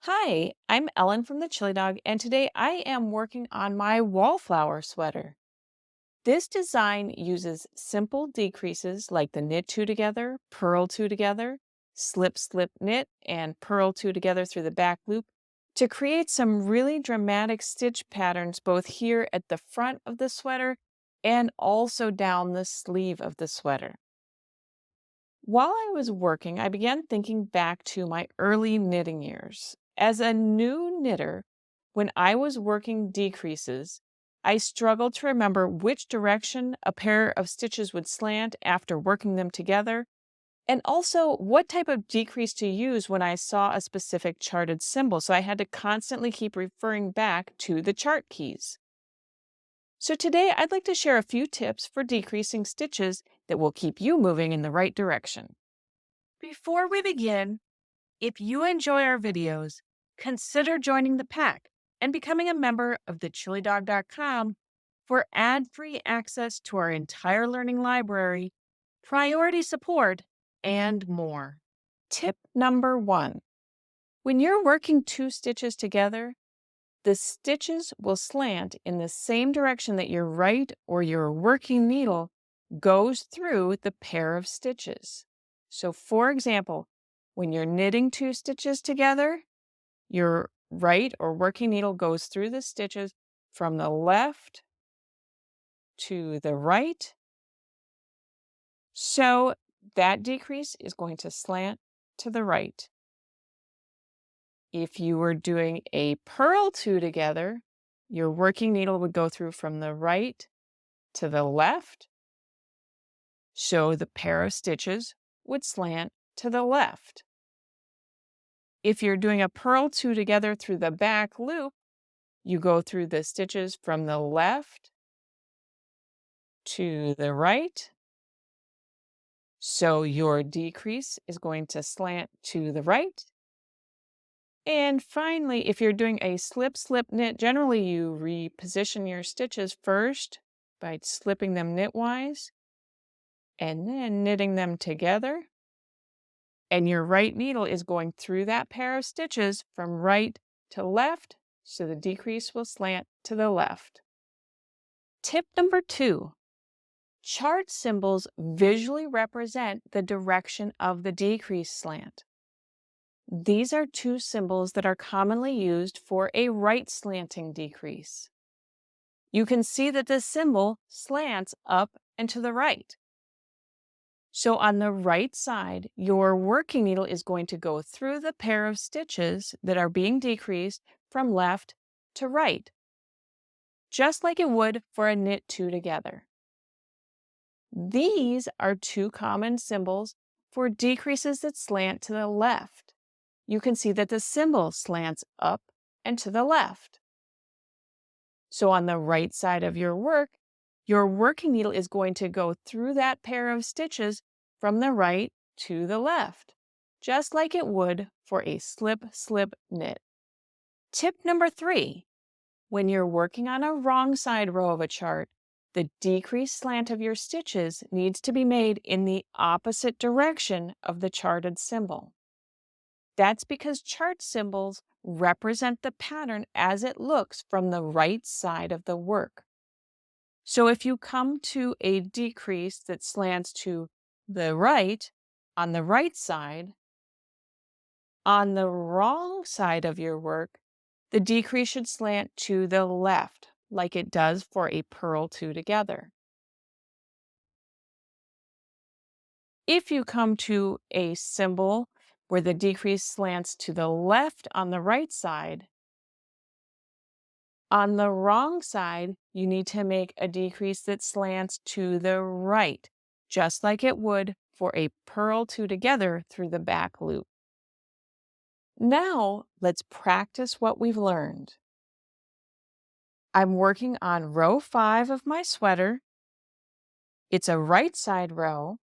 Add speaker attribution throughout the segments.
Speaker 1: Hi, I'm Ellen from the Chili Dog, and today I am working on my wallflower sweater. This design uses simple decreases like the knit two together, purl two together, slip, slip, knit, and purl two together through the back loop to create some really dramatic stitch patterns both here at the front of the sweater and also down the sleeve of the sweater. While I was working, I began thinking back to my early knitting years. As a new knitter, when I was working decreases, I struggled to remember which direction a pair of stitches would slant after working them together, and also what type of decrease to use when I saw a specific charted symbol. So I had to constantly keep referring back to the chart keys. So today I'd like to share a few tips for decreasing stitches that will keep you moving in the right direction. Before we begin, if you enjoy our videos, consider joining the pack and becoming a member of thechilidog.com for ad-free access to our entire learning library, priority support, and more. Tip number 1. When you're working two stitches together, the stitches will slant in the same direction that your right or your working needle goes through the pair of stitches. So for example, when you're knitting two stitches together, your right or working needle goes through the stitches from the left to the right. So that decrease is going to slant to the right. If you were doing a purl two together, your working needle would go through from the right to the left. So the pair of stitches would slant to the left. If you're doing a purl two together through the back loop, you go through the stitches from the left to the right. So your decrease is going to slant to the right. And finally, if you're doing a slip, slip, knit, generally you reposition your stitches first by slipping them knitwise and then knitting them together. And your right needle is going through that pair of stitches from right to left, so the decrease will slant to the left. Tip number 2. Chart symbols visually represent the direction of the decrease slant. These are two symbols that are commonly used for a right slanting decrease. You can see that the symbol slants up and to the right. So on the right side, your working needle is going to go through the pair of stitches that are being decreased from left to right, just like it would for a knit two together. These are two common symbols for decreases that slant to the left. You can see that the symbol slants up and to the left. So on the right side of your working needle is going to go through that pair of stitches from the right to the left, just like it would for a slip, slip, knit. Tip number 3. When you're working on a wrong side row of a chart, the decreased slant of your stitches needs to be made in the opposite direction of the charted symbol. That's because chart symbols represent the pattern as it looks from the right side of the work. So if you come to a decrease that slants to the right on the right side, on the wrong side of your work, the decrease should slant to the left, like it does for a purl two together. If you come to a symbol where the decrease slants to the left on the right side, on the wrong side, you need to make a decrease that slants to the right, just like it would for a purl two together through the back loop. Now, let's practice what we've learned. I'm working on row 5 of my sweater. It's a right side row.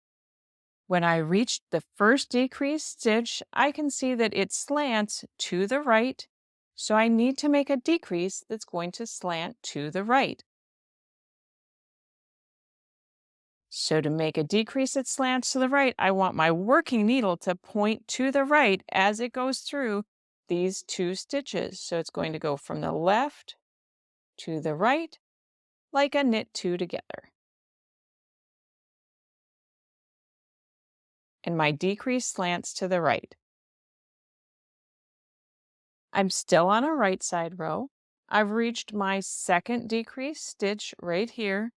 Speaker 1: When I reach the first decreased stitch, I can see that it slants to the right, so I need to make a decrease that's going to slant to the right. So to make a decrease that slants to the right, I want my working needle to point to the right as it goes through these 2 stitches. So it's going to go from the left to the right, like a knit 2 together. And my decrease slants to the right. I'm still on a right side row. I've reached my second decrease stitch right here.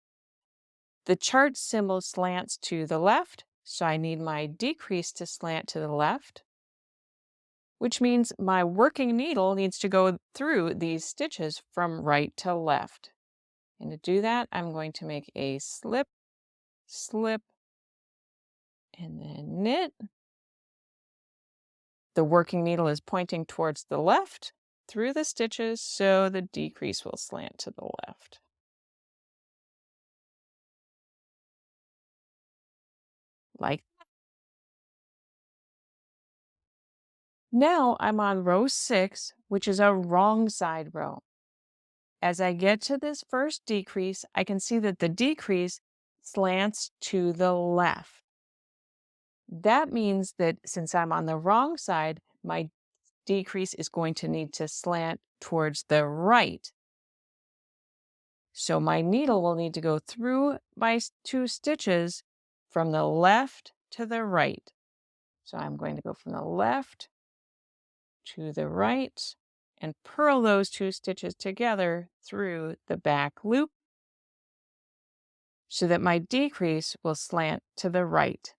Speaker 1: The chart symbol slants to the left, so I need my decrease to slant to the left, which means my working needle needs to go through these stitches from right to left. And to do that, I'm going to make a slip, slip, and then knit. The working needle is pointing towards the left through the stitches, so the decrease will slant to the left. Like that. Now I'm on row 6, which is a wrong side row. As I get to this first decrease, I can see that the decrease slants to the left. That means that since I'm on the wrong side, my decrease is going to need to slant towards the right. So my needle will need to go through my 2 stitches from the left to the right. So I'm going to go from the left to the right and purl those 2 stitches together through the back loop so that my decrease will slant to the right.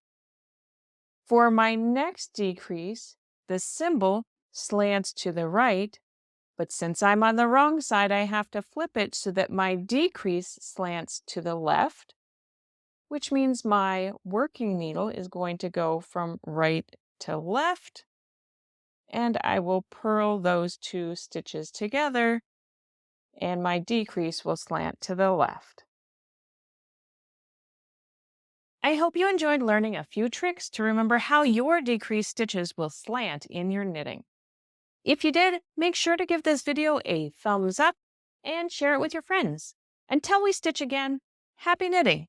Speaker 1: For my next decrease, the symbol slants to the right, but since I'm on the wrong side, I have to flip it so that my decrease slants to the left, which means my working needle is going to go from right to left, and I will purl those 2 stitches together, and my decrease will slant to the left. I hope you enjoyed learning a few tricks to remember how your decreased stitches will slant in your knitting. If you did, make sure to give this video a thumbs up and share it with your friends. Until we stitch again, happy knitting!